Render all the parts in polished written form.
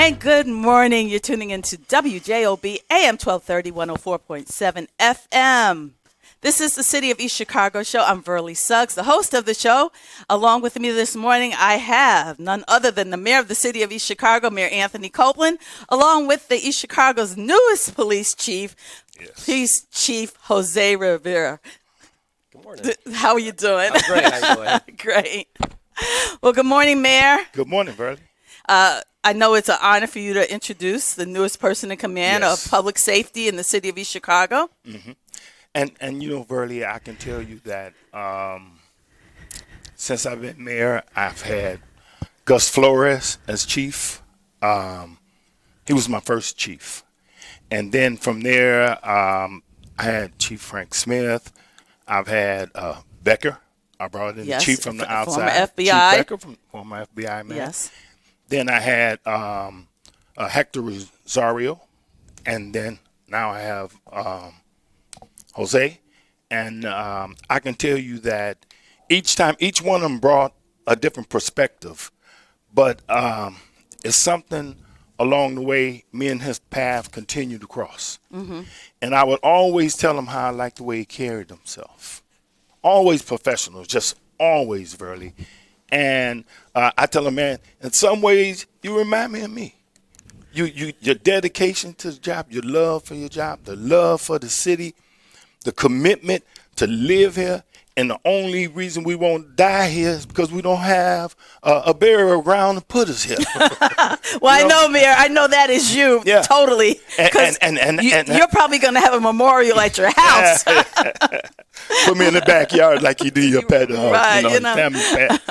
And good morning. You're tuning into WJOB AM 1230, 104.7 FM. This is the City of East Chicago show. I'm Verly Suggs, the host of the show. Along with me this morning, I have none other than the mayor of the City of East Chicago, Mayor Anthony Copeland, along with the East Chicago's newest police chief, Police Chief Jose Rivera. Good morning. How are you doing? I'm great. How you doing? Great. Well, good morning, Mayor. Good morning, Verly. I know it's an honor for you to introduce the newest person in command of public safety in the City of East Chicago. Mm-hmm. And you know, Verly, I can tell you that since I've been mayor, I've had Gus Flores as chief. He was my first chief. And then from there, I had Chief Frank Smith. I've had Becker. I brought in the chief from the outside. Former FBI. Chief Becker, former FBI man. Yes. Then I had Hector Rosario. And then now I have Jose. And I can tell you that each one of them brought a different perspective. But it's something along the way me and his path continue to cross. Mm-hmm. And I would always tell him how I liked the way he carried himself. Always professional, just always, Verly. And I tell him, man, in some ways, you remind me of me. Your dedication to the job, your love for your job, the love for the city, the commitment to live here. And the only reason we won't die here is because we don't have a burial ground to put us here. Well, I know, Mayor. I know that is you. Yeah. Totally. And you're probably going to have a memorial at your house. Put me in the backyard like you do your pet, right, family pet.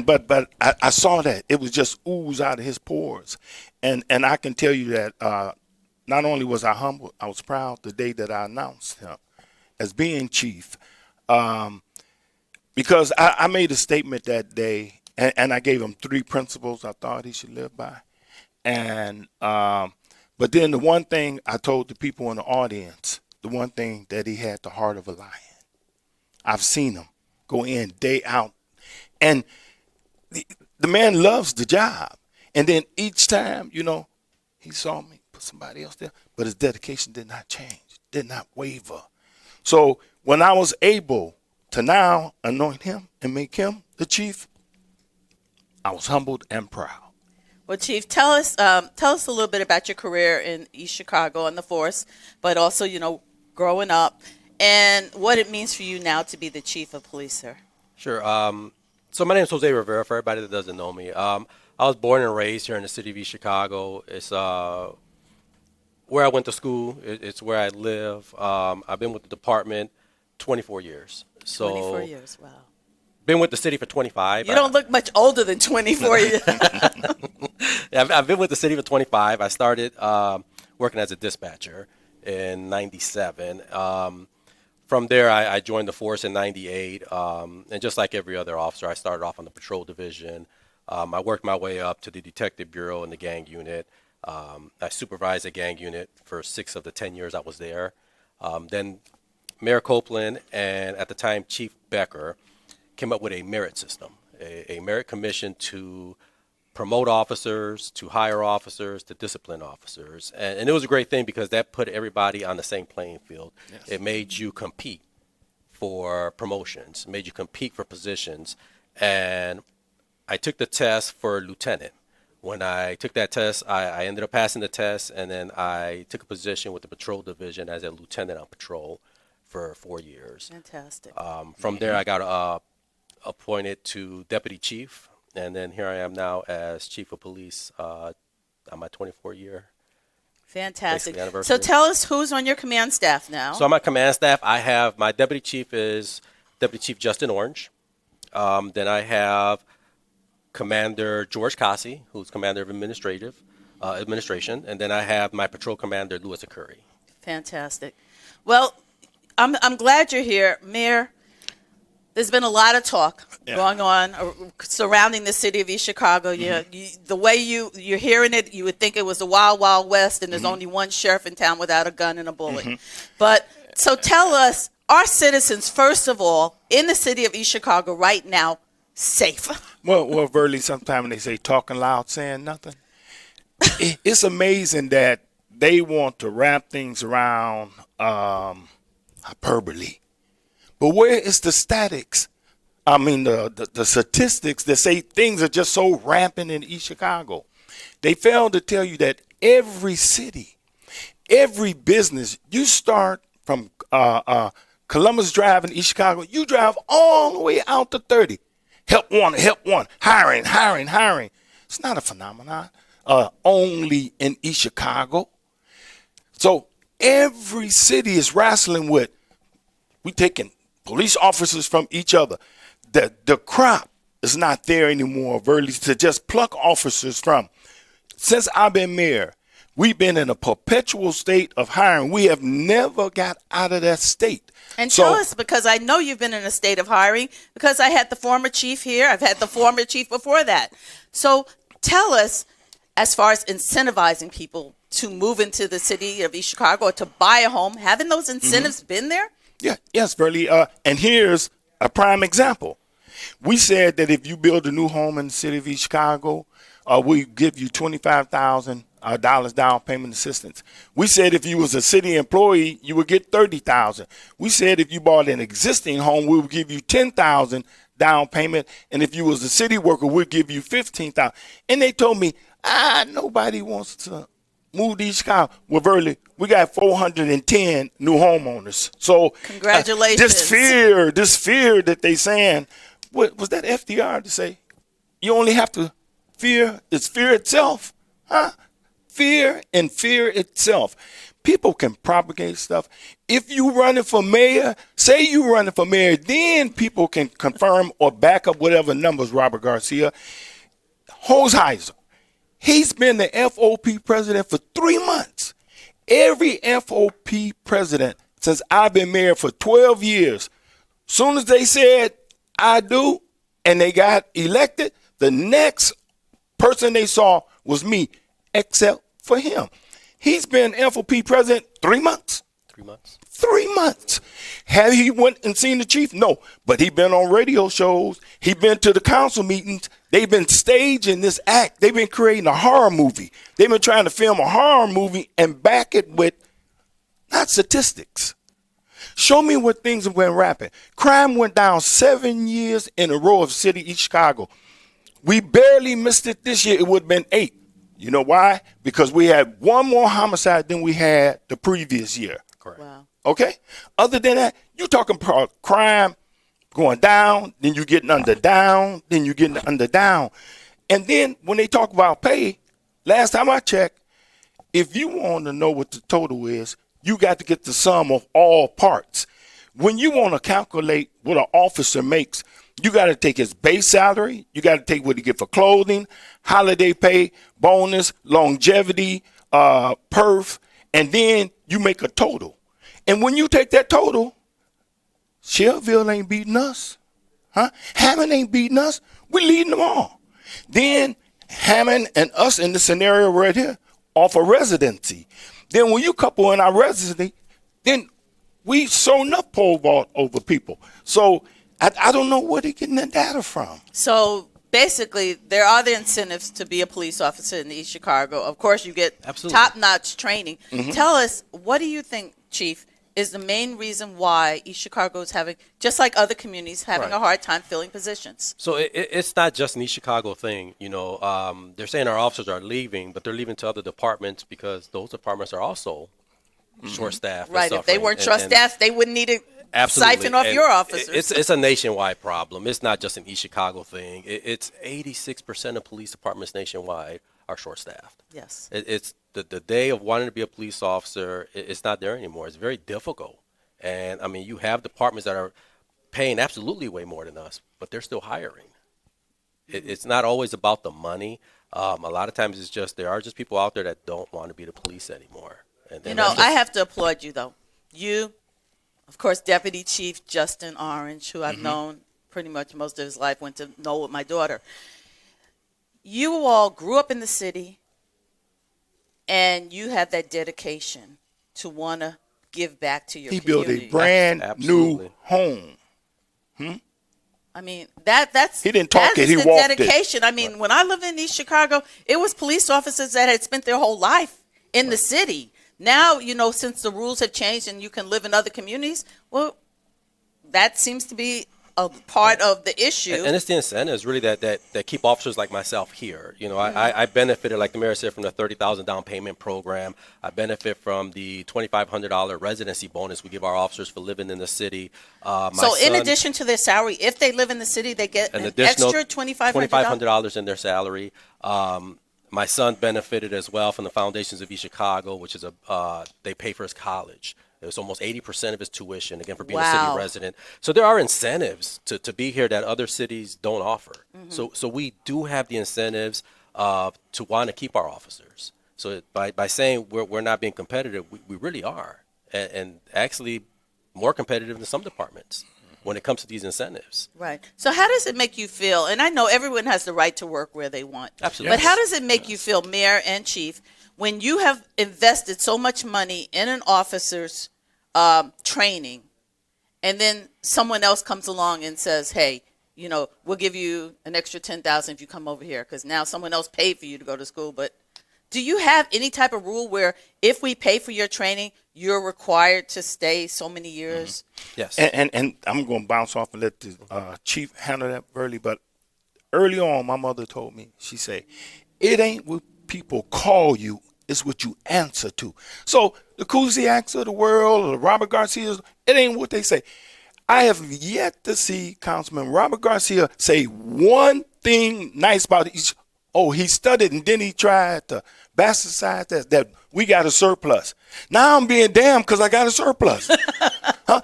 But I saw that. It was just ooze out of his pores. And I can tell you that not only was I humble, I was proud the day that I announced him as being chief. Because I made a statement that day, and I gave him 3 principles I thought he should live by. And but then the one thing I told the people in the audience, the one thing that he had the heart of a lion. I've seen him go in day out. And the man loves the job. And then each time, he saw me, put somebody else there, but his dedication did not change, did not waver. So when I was able to now anoint him and make him the chief, I was humbled and proud. Well, Chief, tell us a little bit about your career in East Chicago on the force, but also, growing up, and what it means for you now to be the chief of police, sir. Sure. So my name is Jose Rivera, for everybody that doesn't know me. I was born and raised here in the city of East Chicago. It's where I went to school. It's where I live. I've been with the department 24 years. 24 years, wow. Been with the city for 25. You don't look much older than 24 years. I've been with the city for 25. I started working as a dispatcher in 97. From there, I joined the force in 98. And just like every other officer, I started off on the patrol division. I worked my way up to the detective bureau and the gang unit. I supervised a gang unit for 6 of the 10 years I was there. Then Mayor Copeland and at the time Chief Becker came up with a merit system, a merit commission to promote officers, to hire officers, to discipline officers. And it was a great thing because that put everybody on the same playing field. Yes. It made you compete for promotions, made you compete for positions. And I took the test for lieutenant. When I took that test, I ended up passing the test, and then I took a position with the patrol division as a lieutenant on patrol for 4 years. Fantastic. From there, I got appointed to deputy chief, and then here I am now as chief of police on my 24 year. Fantastic. So tell us who's on your command staff now. So on my command staff, I have my deputy chief is Deputy Chief Justin Orange. Then I have Commander George Cassi, who's commander of administration, and then I have my patrol commander Louis Curry. Fantastic. Well, I'm glad you're here, Mayor. There's been a lot of talk going on surrounding the city of East Chicago. Mm-hmm. The way you're hearing it, you would think it was the Wild Wild West, and there's only one sheriff in town without a gun and a bullet. Mm-hmm. But so tell us, are citizens, first of all, in the city of East Chicago right now, safe? Well, Verly, sometimes they say talking loud, saying nothing. It's amazing that they want to wrap things around hyperbole. But where is the statics? I mean, the statistics that say things are just so rampant in East Chicago. They fail to tell you that every city, every business, you start from Columbus Drive in East Chicago, you drive all the way out to 30. Help one, hiring. It's not a phenomenon only in East Chicago. So every city is wrestling with, we taking police officers from each other. The crop is not there anymore, Verley, to just pluck officers from. Since I've been mayor, we've been in a perpetual state of hiring. We have never got out of that state. And tell us, because I know you've been in a state of hiring, because I had the former chief here. I've had the former chief before that. So tell us, as far as incentivizing people to move into the city of East Chicago or to buy a home, haven't those incentives been there? Yeah, yes, Verley. And here's a prime example. We said that if you build a new home in the city of East Chicago, we give you $25,000 down payment assistance. We said if you was a city employee, you would get $30,000. We said if you bought an existing home, we would give you $10,000 down payment, and if you was a city worker, we'd give you $15,000. And they told me, nobody wants to move to East Chicago. Well, Verley, we got 410 new homeowners. So congratulations. This fear that they saying, what was that FDR to say? You only have to fear. It's fear itself, huh? Fear and fear itself. People can propagate stuff. If you running for mayor, say you running for mayor, then people can confirm or back up whatever numbers. Robert Garcia, Hoseiser, he's been the FOP president for 3 months. Every FOP president since I've been mayor for 12 years, soon as they said I do and they got elected, the next person they saw was me, except for him. He's been FOP president 3 months. 3 months. 3 months. Have he went and seen the chief? No. But he been on radio shows. He been to the council meetings. They've been staging this act. They've been creating a horror movie. They've been trying to film a horror movie and back it with not statistics. Show me what things have been rapid. Crime went down 7 years in a row of city East Chicago. We barely missed it this year. It would have been 8. You know why? Because we had one more homicide than we had the previous year. Correct. Wow. Okay? Other than that, you're talking about crime going down, then you're getting under down, then you're getting under down. And then when they talk about pay, last time I checked, if you want to know what the total is, you got to get the sum of all parts. When you want to calculate what an officer makes, you got to take his base salary. You got to take what he get for clothing, holiday pay, bonus, longevity, perf, and then you make a total. And when you take that total, Shelbyville ain't beating us. Huh? Hammond ain't beating us. We leading them all. Then Hammond and us in the scenario right here offer residency. Then when you couple in our residency, then we so enough pole vault over people. So I don't know where they're getting that data from. So basically, there are the incentives to be a police officer in East Chicago. Of course, you get top-notch training. Mm-hmm. Tell us, what do you think, Chief, is the main reason why East Chicago is having, just like other communities, having a hard time filling positions? So it's not just an East Chicago thing. You know, they're saying our officers are leaving, but they're leaving to other departments because those departments are also short-staffed. Right. If they weren't short-staffed, they wouldn't need to siphon off your officers. It's a nationwide problem. It's not just an East Chicago thing. It's 86% of police departments nationwide are short-staffed. Yes. It's the day of wanting to be a police officer, it's not there anymore. It's very difficult. And, I mean, you have departments that are paying absolutely way more than us, but they're still hiring. It's not always about the money. A lot of times it's just there are just people out there that don't want to be the police anymore. And you know, I have to applaud you, though. You, of course, Deputy Chief Justin Orange, who I've known pretty much most of his life, went to know with my daughter. You all grew up in the city, and you have that dedication to want to give back to your community. He built a brand new home. I mean, that's He didn't talk that it, is he the walked it. dedication. I mean, when I lived in East Chicago, it was police officers that had spent their whole life in the city. Now, since the rules have changed and you can live in other communities, well, that seems to be a part of the issue. And it's the incentives really that keep officers like myself here. I benefited, like the mayor said, from the $30,000 down payment program. I benefit from the $2,500 residency bonus we give our officers for living in the city. So in addition to their salary, if they live in the city, they get an extra $2,500 in their salary. My son benefited as well from the Foundations of East Chicago, which is they pay for his college. It was almost 80% of his tuition, again, for being a city resident. So there are incentives to be here that other cities don't offer. So we do have the incentives to want to keep our officers. So by saying we're not being competitive, we really are, and actually more competitive than some departments when it comes to these incentives. Right. So how does it make you feel? And I know everyone has the right to work where they want. Absolutely. But how does it make you feel, Mayor and Chief, when you have invested so much money in an officer's training, and then someone else comes along and says, hey, we'll give you an extra $10,000 if you come over here, because now someone else paid for you to go to school. But do you have any type of rule where if we pay for your training, you're required to stay so many years? Yes. And I'm going to bounce off and let the chief handle that, Burley. But early on, my mother told me, she said, it ain't what people call you, it's what you answer to. So the Kuziaks of the world, or the Robert Garcias, it ain't what they say. I have yet to see Councilman Robert Garcia say one thing nice about it. He studied and then he tried to bastardize that we got a surplus. Now I'm being damned because I got a surplus.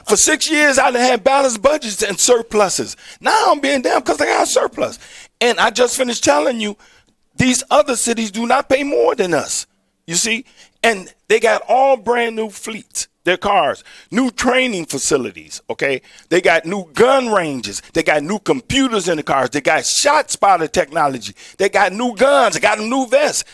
For 6 years, I done had balanced budgets and surpluses. Now I'm being damned because I got a surplus. And I just finished telling you, these other cities do not pay more than us. You see? And they got all brand new fleets, their cars, new training facilities, okay? They got new gun ranges. They got new computers in the cars. They got shot spotter technology. They got new guns. They got a new vest.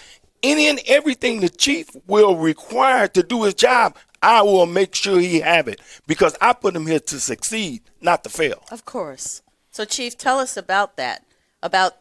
Any and everything the chief will require to do his job, I will make sure he have it because I put him here to succeed, not to fail. Of course. So, Chief, tell us about that, about,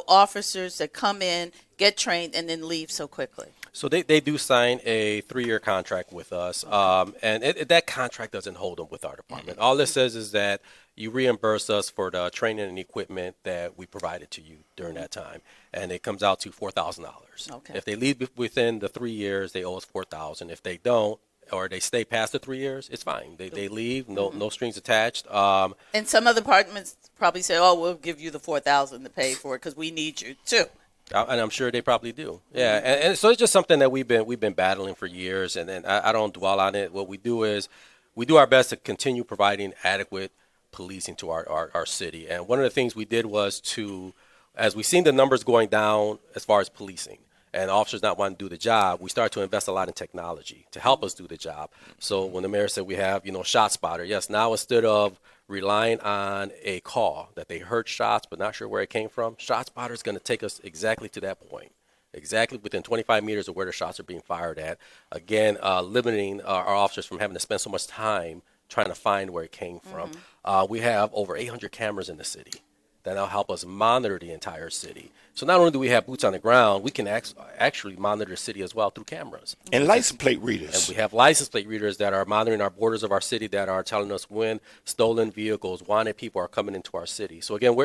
officers that come in, get trained, and then leave so quickly. So they do sign a 3-year contract with us, and that contract doesn't hold them with our department. All it says is that you reimburse us for the training and equipment that we provided to you during that time, and it comes out to $4,000. Okay. If they leave within the 3 years, they owe us $4,000. If they don't, or they stay past the 3 years, it's fine. They leave, no strings attached. And some other departments probably say, "Oh, we'll give you the $4,000 to pay for it because we need you too." And I'm sure they probably do. Yeah, and so it's just something that we've been battling for years, and then I don't dwell on it. What we do is we do our best to continue providing adequate policing to our city. And one of the things we did was as we've seen the numbers going down as far as policing and officers not wanting to do the job, we started to invest a lot in technology to help us do the job. So when the mayor said we have, shot spotter, yes, now instead of relying on a call that they heard shots but not sure where it came from, shot spotter is going to take us exactly to that point, exactly within 25 meters of where the shots are being fired at. Again, limiting our officers from having to spend so much time trying to find where it came from. We have over 800 cameras in the city that now help us monitor the entire city. So not only do we have boots on the ground, we can actually monitor the city as well through cameras. And license plate readers. And we have license plate readers that are monitoring our borders of our city that are telling us when stolen vehicles, wanted people are coming into our city. So again,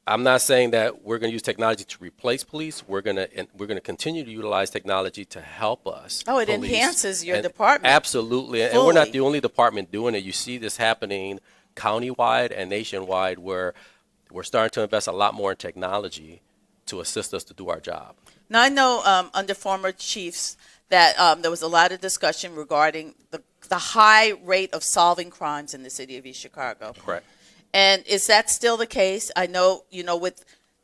I'm not saying that we're going to use technology to replace police. We're going to continue to utilize technology to help us. Oh, it police. Enhances your And department. Absolutely. And we're not the only department doing it. You see this happening countywide and nationwide where we're starting to invest a lot more in technology to assist us to do our job. Now, I know under former chiefs that there was a lot of discussion regarding the high rate of solving crimes in the city of East Chicago. Correct. And is that still the case? I know,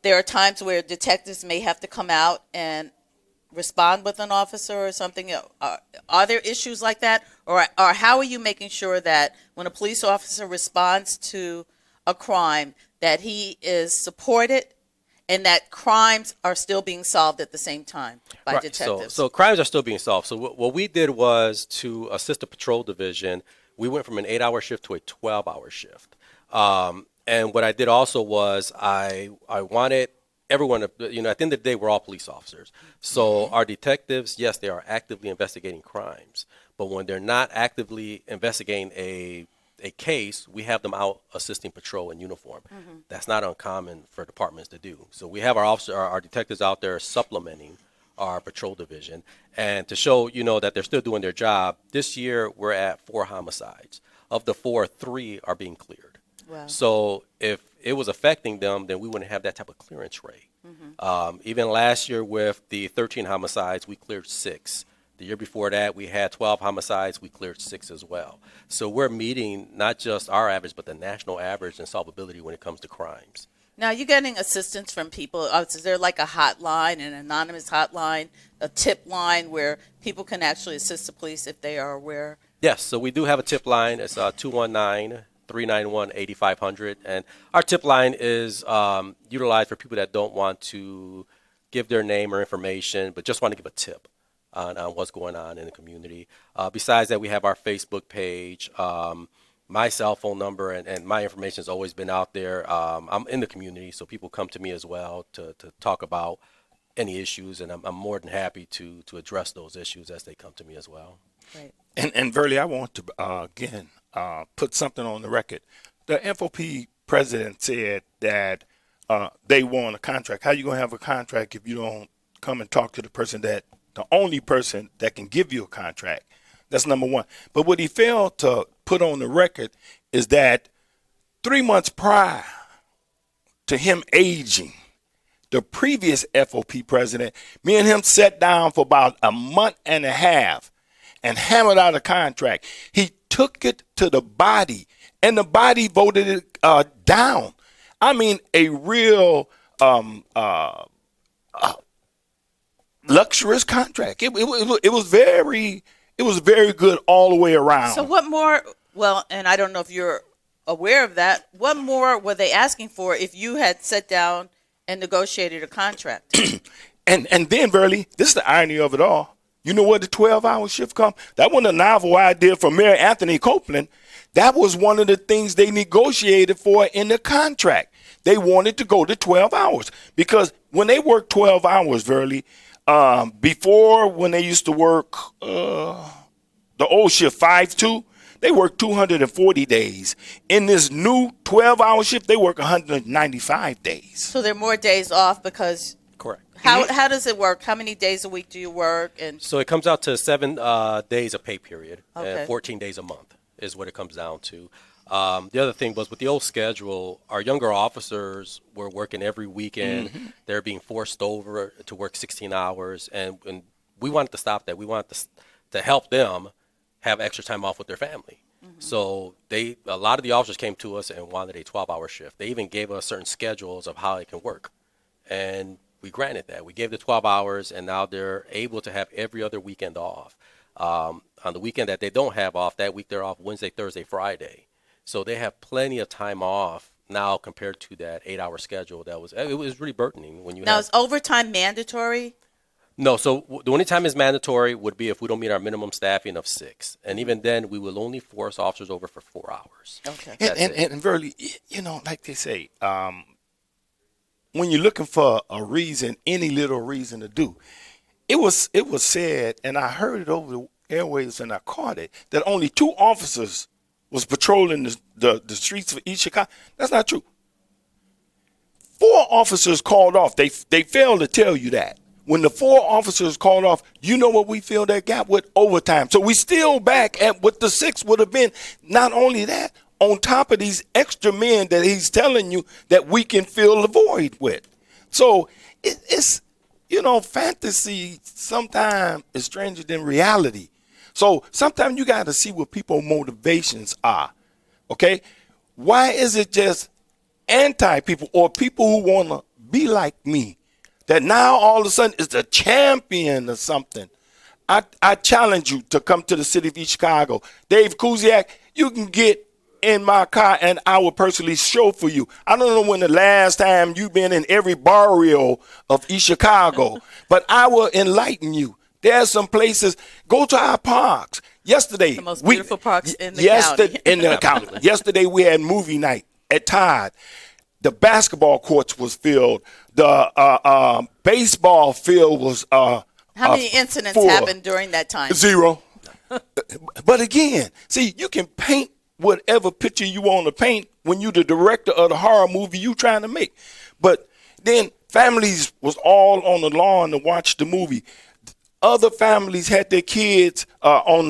there are times where detectives may have to come out and respond with an officer or something. Are there issues like that? Or how are you making sure that when a police officer responds to a crime, that he is supported and that crimes are still being solved at the same time by detectives? So crimes are still being solved. So what we did was to assist the patrol division, we went from an 8-hour shift to a 12-hour shift. And what I did also was I wanted everyone to, you know, at the end of the day, we're all police officers. So our detectives, yes, they are actively investigating crimes, but when they're not actively investigating a case, we have them out assisting patrol in uniform. That's not uncommon for departments to do. So we have our detectives out there supplementing our patrol division, and to show, you know, that they're still doing their job. This year we're at 4 homicides. Of the 4, 3 are being cleared. Wow. So if it was affecting them, then we wouldn't have that type of clearance rate. Even last year with the 13 homicides, we cleared 6. The year before that, we had 12 homicides. We cleared 6 as well. So we're meeting not just our average, but the national average in solvability when it comes to crimes. Now, you're getting assistance from people. Is there like a hotline, an anonymous hotline, a tip line where people can actually assist the police if they are aware? Yes, so we do have a tip line. It's 219-391-8500. And our tip line is utilized for people that don't want to give their name or information, but just want to give a tip on what's going on in the community. Besides that, we have our Facebook page. My cell phone number and my information has always been out there. I'm in the community, so people come to me as well to talk about any issues, and I'm more than happy to address those issues as they come to me as well. Right. And Verley, I want to again put something on the record. The FOP president said that they want a contract. How you gonna have a contract if you don't come and talk to the only person that can give you a contract? That's number one. But what he failed to put on the record is that 3 months prior to him aging, the previous FOP president, me and him sat down for about a month and a half and hammered out a contract. He took it to the body, and the body voted it down. I mean, a real luxurious contract. It was very good all the way around. So what more, well, and I don't know if you're aware of that, what more were they asking for if you had sat down and negotiated a contract? and then, Verley, this is the irony of it all. You know where the 12-hour shift come? That wasn't a novel idea from Mayor Anthony Copeland. That was one of the things they negotiated for in the contract. They wanted to go to 12 hours because when they worked 12 hours, Verley, before when they used to work the old shift 5-2, they work 240 days. In this new 12-hour shift, they work 195 days. So there are more days off because Correct. how does it work? How many days a week do you work? And So it comes out to 7 days of pay period Okay. and 14 days a month is what it comes down to. The other thing was with the old schedule, our younger officers were working every weekend. They're being forced over to work 16 hours, and we wanted to stop that. We wanted to help them have extra time off with their family. So a lot of the officers came to us and wanted a 12-hour shift. They even gave us certain schedules of how it can work, and we granted that. We gave the 12 hours, and now they're able to have every other weekend off. On the weekend that they don't have off, that week they're off Wednesday, Thursday, Friday. So they have plenty of time off now compared to that 8-hour schedule. It was really burdening when you now have. is overtime mandatory? No, so the only time is mandatory would be if we don't meet our minimum staffing of 6. And even then, we will only force officers over for 4 hours. Okay. And Verley, you know, like they say, when you're looking for a reason, any little reason to do, it was said, and I heard it over the airwaves and I caught it, that only 2 officers was patrolling the streets of East Chicago. That's not true. 4 officers called off. They failed to tell you that. When the 4 officers called off, you know what we filled that gap with? Overtime. So we still back at what the 6 would have been. Not only that, on top of these extra men that he's telling you that we can fill the void with. So it's, you know, fantasy sometimes is stranger than reality. So sometimes you got to see what people's motivations are. Okay? Why is it just anti-people or people who want to be like me that now all of a sudden is the champion or something? I challenge you to come to the city of East Chicago. Dave Kuziak, you can get in my car and I will personally show for you. I don't know when the last time you've been in every barrio of East Chicago, but I will enlighten you. There's some places, go to our parks. Yesterday, The most beautiful parks in the county. In the county. Yesterday we had movie night at Tide, the basketball courts was filled. The baseball field was How many incidents full. happened during that time? 0. But again, see, you can paint whatever picture you want to paint when you're the director of the horror movie you trying to make. But then families was all on the lawn to watch the movie. Other families had their kids in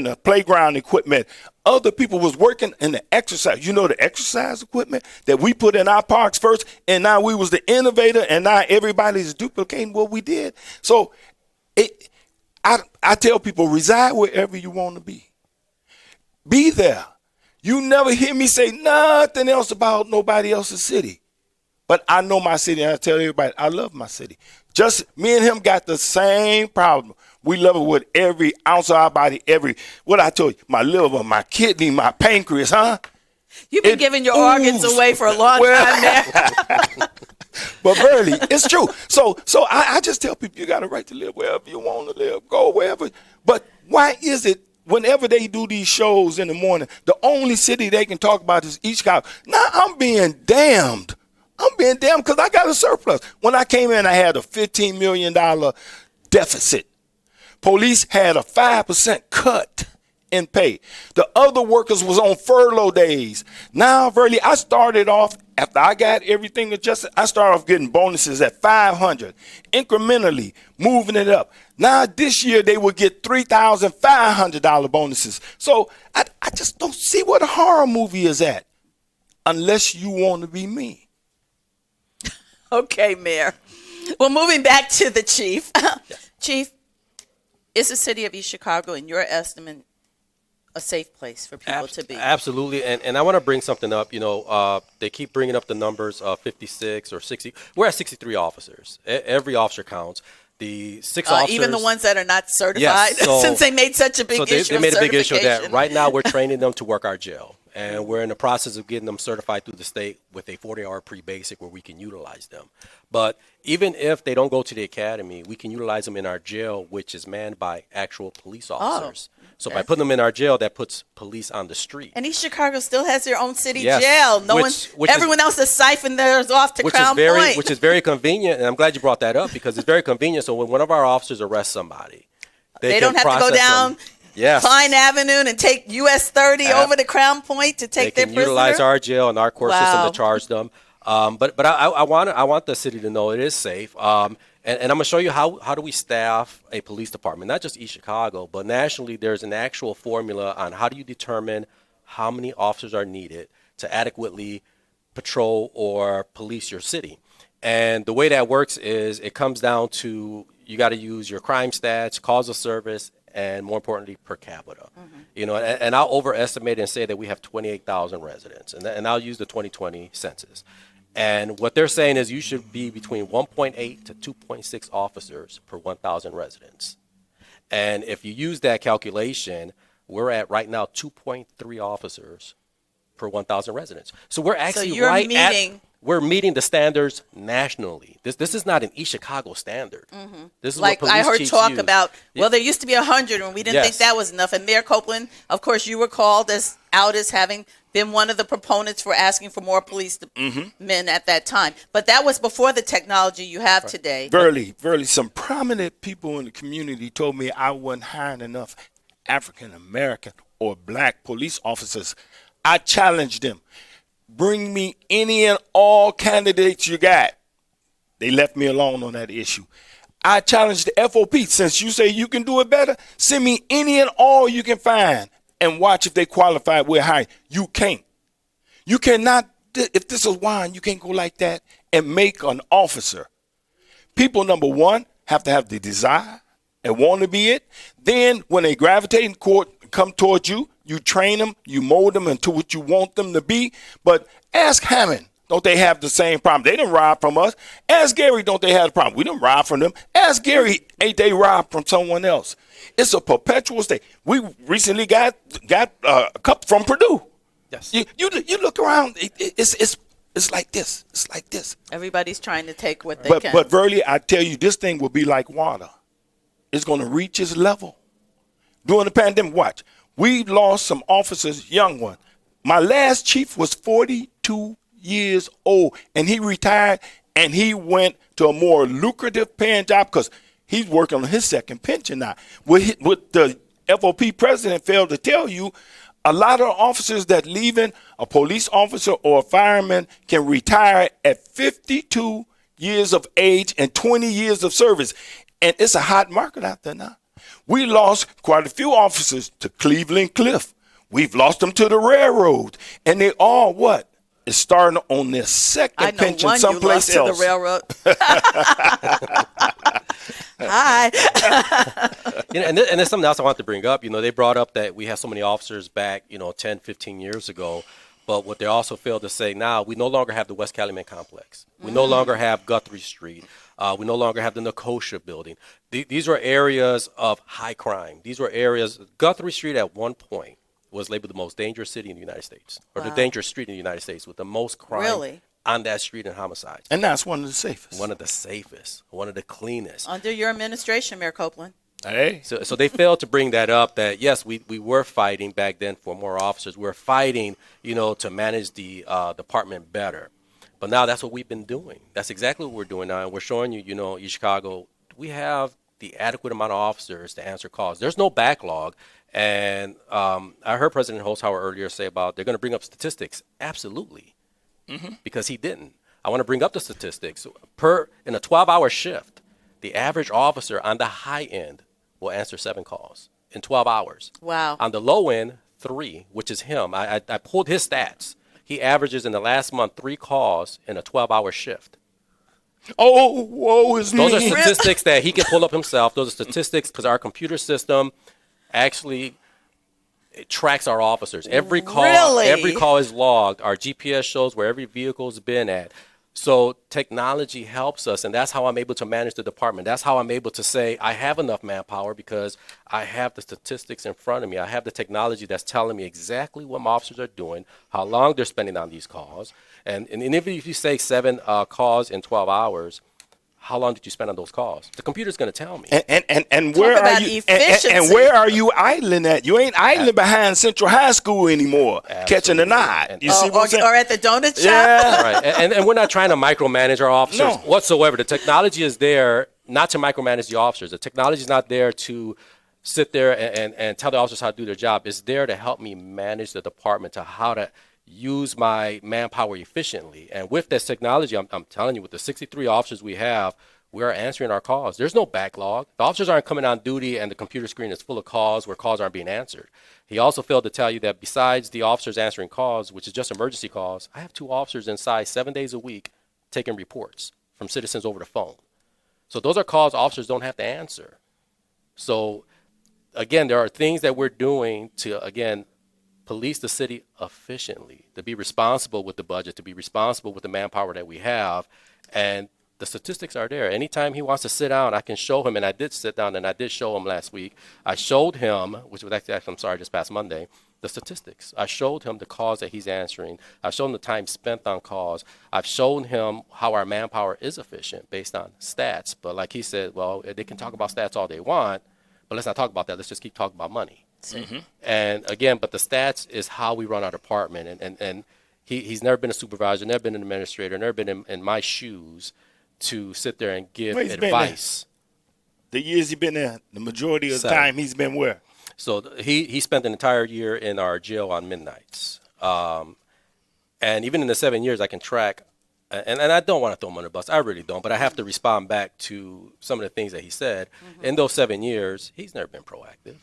the playground equipment. Other people was working in the exercise. You know, the exercise equipment that we put in our parks first, and now we was the innovator, and now everybody's duplicating what we did. So I tell people, reside wherever you want to be. Be there. You never hear me say nothing else about nobody else's city. But I know my city, and I tell everybody, I love my city. Just me and him got the same problem. We love it with every ounce of our body, what I told you, my liver, my kidney, my pancreas, huh? You've been giving your organs away for a long time now. But really, it's true. So I just tell people, you got a right to live wherever you want to live, go wherever. But why is it whenever they do these shows in the morning, the only city they can talk about is East Chicago? Now I'm being damned. Because I got a surplus. When I came in, I had a $15 million deficit. Police had a 5% cut in pay. The other workers was on furlough days. Now, Verly, I started off, after I got everything adjusted, I started off getting bonuses at $500, incrementally moving it up. Now, this year, they will get $3,500 bonuses. So I just don't see what a horror movie is at unless you want to be me. Okay, Mayor. Well, moving back to the chief. Yes. Chief, is the city of East Chicago, in your estimate, a safe place for people to be? Absolutely. And I want to bring something up. You know, they keep bringing up the numbers of 56 or 60. We're at 63 officers. Every officer counts. The 6 officers. Even the ones that are not certified, yes, so, since they made such a big issue. They made a big issue of that. certification. Right now, we're training them to work our jail. And we're in the process of getting them certified through the state with a 40-hour pre-basic where we can utilize them. But even if they don't go to the academy, we can utilize them in our jail, which is manned by actual police officers. So by putting them in our jail, that puts police on the street. And East Chicago still has their own city Yes, jail. Everyone else has siphoned theirs off to Crown Point. Which is very convenient, and I'm glad you brought that up because it's very convenient. So when one of our officers arrests somebody, they don't have to go down Pine Avenue and take US 30 over to Crown Point to take their prisoner. They can utilize our jail and our court system to charge them. But I want the city to know it is safe. And I'm going to show you how do we staff a police department, not just East Chicago, but nationally. There's an actual formula on how do you determine how many officers are needed to adequately patrol or police your city. And the way that works is it comes down to you got to use your crime stats, calls of service, and more importantly, per capita. You know, and I'll overestimate and say that we have 28,000 residents, and I'll use the 2020 census. And what they're saying is you should be between 1.8 to 2.6 officers per 1,000 residents. And if you use that calculation, we're at right now 2.3 officers per 1,000 residents. So we're actually we're meeting the standards nationally. This is not an East Chicago standard. This is like what police I heard chiefs talk use. about, well, there used to be 100 and we didn't think that was enough. And Mayor Copeland, of course, you were called as having been one of the proponents for asking for more police men at that time. But that was before the technology you have today. Verily, some prominent people in the community told me I wasn't hiring enough African American or black police officers. I challenged them. Bring me any and all candidates you got. They left me alone on that issue. I challenged the FOP. Since you say you can do it better, send me any and all you can find and watch if they qualify. We're hiring. You can't. You cannot. If this is wine, you can't go like that and make an officer. People, number one, have to have the desire and want to be it. Then when they gravitate in court, come towards you, you train them, you mold them into what you want them to be. But ask Hammond, don't they have the same problem? They didn't rob from us. Ask Gary, don't they have the problem? We didn't rob from them. Ask Gary, ain't they robbed from someone else? It's a perpetual state. We recently got a couple from Purdue. Yes. You look around, it's like this. It's like this. Everybody's trying to take what they can. But Verily, I tell you, this thing will be like water. It's going to reach its level. During the pandemic, watch. We lost some officers, young ones. My last chief was 42 years old, and he retired, and he went to a more lucrative paying job because he's working on his second pension now. What the FOP president failed to tell you, a lot of officers that leaving, a police officer or a fireman, can retire at 52 years of age and 20 years of service. And it's a hot market out there now. We lost quite a few officers to Cleveland Cliff. We've lost them to the railroad. And they all what? Is starting on their second pension someplace else. To the railroad. Hi. And there's something else I want to bring up. They brought up that we have so many officers back, 10, 15 years ago. But what they also failed to say now, we no longer have the West Calumet complex. We no longer have Guthrie Street. We no longer have the Nicosia building. These were areas of high crime. These were areas, Guthrie Street at one point was labeled the most dangerous city in the United States, or the dangerous street in the United States with the most crime on that street and homicides. And that's one of the safest. One of the safest, one of the cleanest. Under your administration, Mayor Copeland. Hey. So they failed to bring that up, that yes, we were fighting back then for more officers. We're fighting, to manage the department better. But now that's what we've been doing. That's exactly what we're doing now. And we're showing you, East Chicago, we have the adequate amount of officers to answer calls. There's no backlog. And I heard President Holzhauer earlier say about they're going to bring up statistics. Absolutely. Because he didn't. I want to bring up the statistics. In a 12-hour shift, the average officer on the high end will answer 7 calls in 12 hours. Wow. On the low end, 3, which is him. I pulled his stats. He averages in the last month 3 calls in a 12-hour shift. Oh, woe is me. Those are statistics that he can pull up himself. Those are statistics because our computer system actually it tracks our officers. Every call is logged. Our GPS shows where every vehicle's been at. So technology helps us, and that's how I'm able to manage the department. That's how I'm able to say I have enough manpower because I have the statistics in front of me. I have the technology that's telling me exactly what my officers are doing, how long they're spending on these calls. And even if you say 7 calls in 12 hours, how long did you spend on those calls? The computer's going to tell me. And where are you? And where are you idling at? You ain't idling behind Central High School anymore, catching a nod. You see what I'm saying? Or at the donut shop. Yeah. Right. And we're not trying to micromanage our officers whatsoever. The technology is there not to micromanage the officers. The technology is not there to sit there and tell the officers how to do their job. It's there to help me manage the department, to how to use my manpower efficiently. And with this technology, I'm telling you, with the 63 officers we have, we are answering our calls. There's no backlog. The officers aren't coming on duty and the computer screen is full of calls where calls aren't being answered. He also failed to tell you that besides the officers answering calls, which is just emergency calls, I have 2 officers inside 7 days a week taking reports from citizens over the phone. So those are calls officers don't have to answer. So again, there are things that we're doing to, again, police the city efficiently, to be responsible with the budget, to be responsible with the manpower that we have. And the statistics are there. Anytime he wants to sit down, I can show him. And I did sit down and I did show him last week. I showed him, which was actually just past Monday, the statistics. I showed him the calls that he's answering. I've shown the time spent on calls. I've shown him how our manpower is efficient based on stats. But like he said, well, they can talk about stats all they want, but let's not talk about that. Let's just keep talking about money. Mm-hmm. And again, but the stats is how we run our department. And he's never been a supervisor, never been an administrator, never been in my shoes to sit there and give advice. The years he's been there, the majority of the time he's been where? So he spent an entire year in our jail on midnights. And even in the 7 years, I can track, and I don't want to throw him under the bus. I really don't, but I have to respond back to some of the things that he said. Mm-hmm. In those 7 years, he's never been proactive.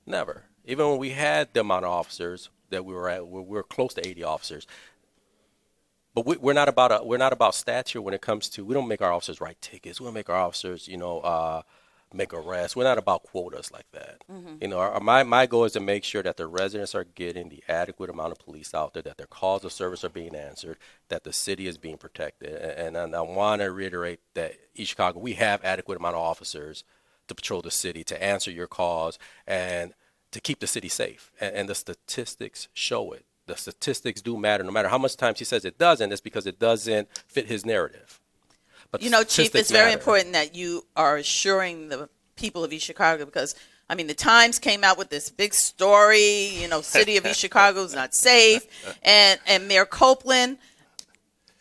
Never. Even when we had the amount of officers that we were at, we were close to 80 officers. But we're not about stats here when it comes to, we don't make our officers write tickets. We don't make our officers, make arrests. We're not about quotas like that. Mm-hmm. My goal is to make sure that the residents are getting the adequate amount of police out there, that their calls of service are being answered, that the city is being protected. And I want to reiterate that East Chicago, we have adequate amount of officers to patrol the city, to answer your calls, and to keep the city safe. And the statistics show it. The statistics do matter. No matter how much times he says it doesn't, it's because it doesn't fit his narrative. But Chief, it's very important that you are assuring the people of East Chicago, because I mean, the Times came out with this big story, city of East Chicago is not safe. And Mayor Copeland,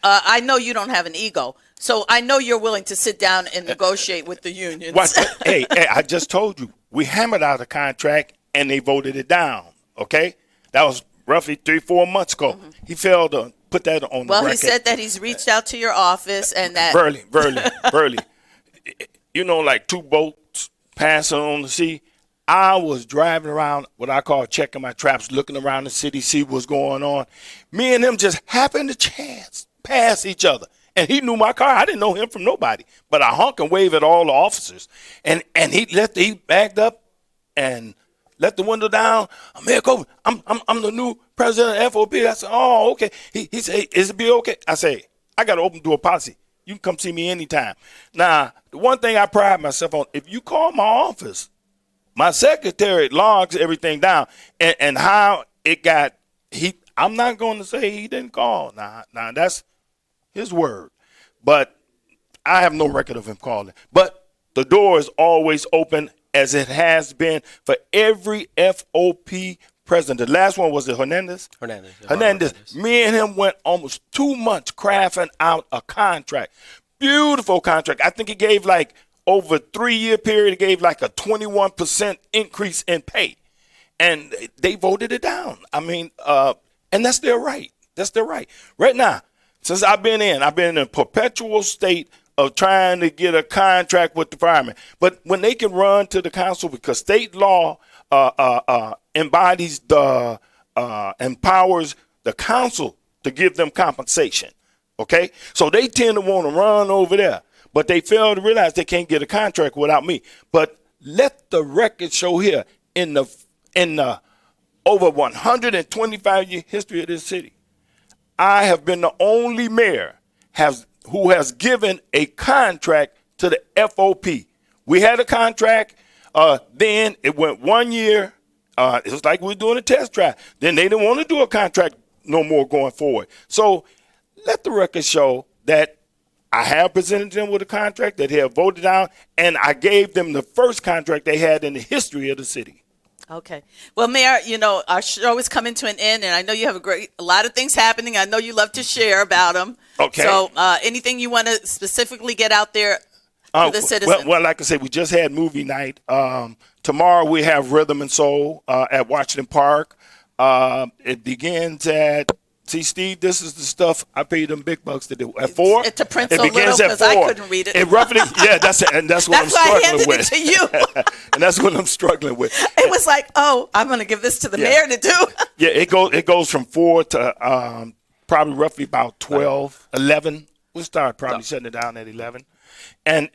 I know you don't have an ego. So I know you're willing to sit down and negotiate with the unions. Hey, I just told you, we hammered out a contract and they voted it down, okay? That was roughly 3-4 months ago. Mm-hmm. He failed to put that on the record. Well, he said that he's reached out to your office and that... Burley. Like 2 boats passing on the sea. I was driving around, what I call checking my traps, looking around the city, see what's going on. Me and him just happened to chance pass each other. And he knew my car. I didn't know him from nobody. But I honk and wave at all the officers. And he backed up and let the window down. Mayor Copeland, I'm the new president of FOP. I said, oh, okay. He said, is it be okay? I say, I got an open door policy. You can come see me anytime. Now, the one thing I pride myself on, if you call my office, my secretary logs everything down. And how it got, I'm not going to say he didn't call. Now that's his word. But I have no record of him calling. But the door is always open, as it has been for every FOP president. The last one was Hernandez. Me and him went almost 2 months crafting out a contract. Beautiful contract. I think he gave over a 3-year period, he gave a 21% increase in pay. And they voted it down. I mean, and that's their right. That's their right. Right now, since I've been in a perpetual state of trying to get a contract with the firemen. But when they can run to the council, because state law empowers the council to give them compensation. Okay? So they tend to want to run over there. But they fail to realize they can't get a contract without me. But let the record show here, in the over 125-year history of this city, I have been the only mayor who has given a contract to the FOP. We had a contract. Then it went 1 year. It was like we were doing a test drive. Then they didn't want to do a contract no more going forward. So let the record show that I have presented them with a contract that they have voted down, and I gave them the first contract they had in the history of the city. Okay. Well, Mayor, our show is coming to an end, and I know you have a lot of things happening. I know you love to share about them. Okay. So anything you want to specifically get out there to the citizens? Well, like I said, we just had movie night. Tomorrow we have Rhythm and Soul at Washington Park. It begins at... See, Steve, this is the stuff I paid them big bucks to do. At 4, to print so little because I couldn't read it. It roughly, that's it, and that's what I'm struggling with. That's why I handed it to you. And that's what I'm struggling with. It was like, I'm going to give this to the mayor to do. Yeah, it goes from 4 to probably roughly about 12, 11. We'll start probably shutting it down at 11. And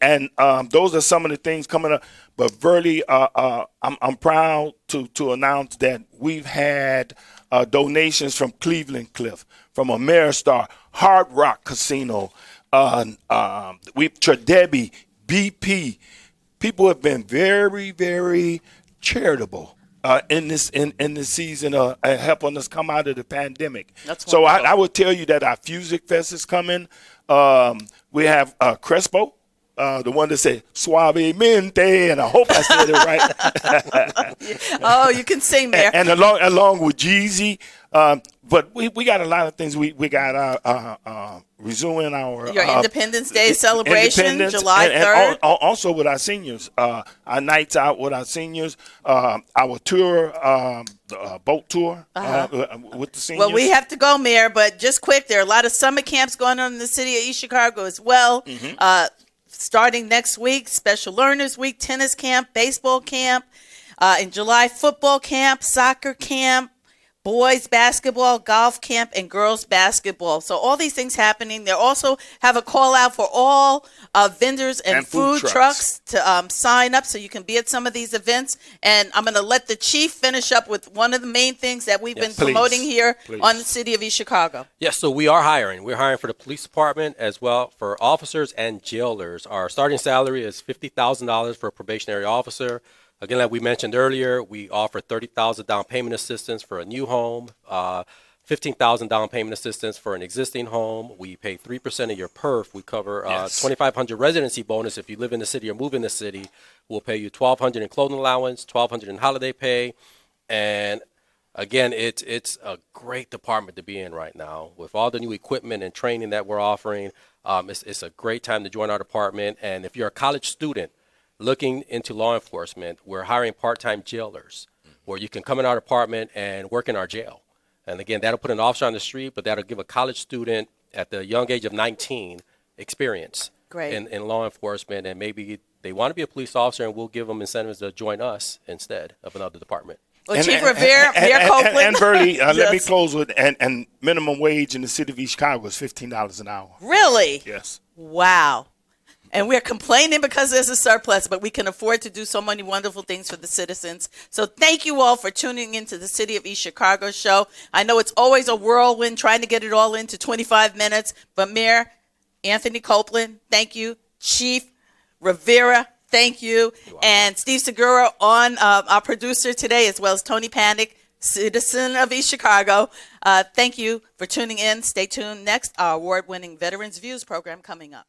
those are some of the things coming up. But Verley, I'm proud to announce that we've had donations from Cleveland Cliff, from Ameristar, Hard Rock Casino, Tredebi, BP. People have been very, very charitable in this season, helping us come out of the pandemic. So I would tell you that our Fusic Fest is coming. We have Crespo. The one that said suavemente, and I hope I said it right. Oh, you can sing there. And along with Jeezy, but we got a lot of things. We got resuming our your Independence Day celebration, July 3rd. And also with our seniors, our nights out with our seniors, our tour, the boat tour with the seniors. Well, we have to go, Mayor, but just quick, there are a lot of summer camps going on in the city of East Chicago as well. Mm-hmm. Starting next week, Special Learners Week, tennis camp, baseball camp, in July, football camp, soccer camp, boys basketball, golf camp, and girls basketball. So all these things happening. They also have a call out for all vendors and food trucks to sign up so you can be at some of these events. And I'm going to let the chief finish up with one of the main things that we've been promoting here on the city of East Chicago. Yes, so we are hiring. We're hiring for the police department as well for officers and jailers. Our starting salary is $50,000 for a probationary officer. Again, like we mentioned earlier, we offer $30,000 down payment assistance for a new home, $15,000 down payment assistance for an existing home. We pay 3% of your perf. We cover Yes. $2,500 residency bonus if you live in the city or move in the city. We'll pay you $1,200 in clothing allowance, $1,200 in holiday pay, and again, it's a great department to be in right now with all the new equipment and training that we're offering. It's a great time to join our department. And if you're a college student looking into law enforcement, we're hiring part-time jailers where you can come in our department and work in our jail. And again, that'll put an officer on the street, but that'll give a college student at the young age of 19 experience in law enforcement. And maybe they want to be a police officer, and we'll give them incentives to join us instead of another department. Well, Chief Rivera, Mayor Copeland. And Burley, let me Yes. close with, and minimum wage in the city of East Chicago is $15 an hour. Really? Yes. Wow. And we're complaining because there's a surplus, but we can afford to do so many wonderful things for the citizens. So thank you all for tuning into the City of East Chicago show. I know it's always a whirlwind trying to get it all into 25 minutes, but Mayor Anthony Copeland, thank you. Chief Rivera, thank you. And Steve Segura on our producer today, as well as Tony Panic, citizen of East Chicago. Thank you for tuning in. Stay tuned. Next, our award-winning Veterans Views program coming up.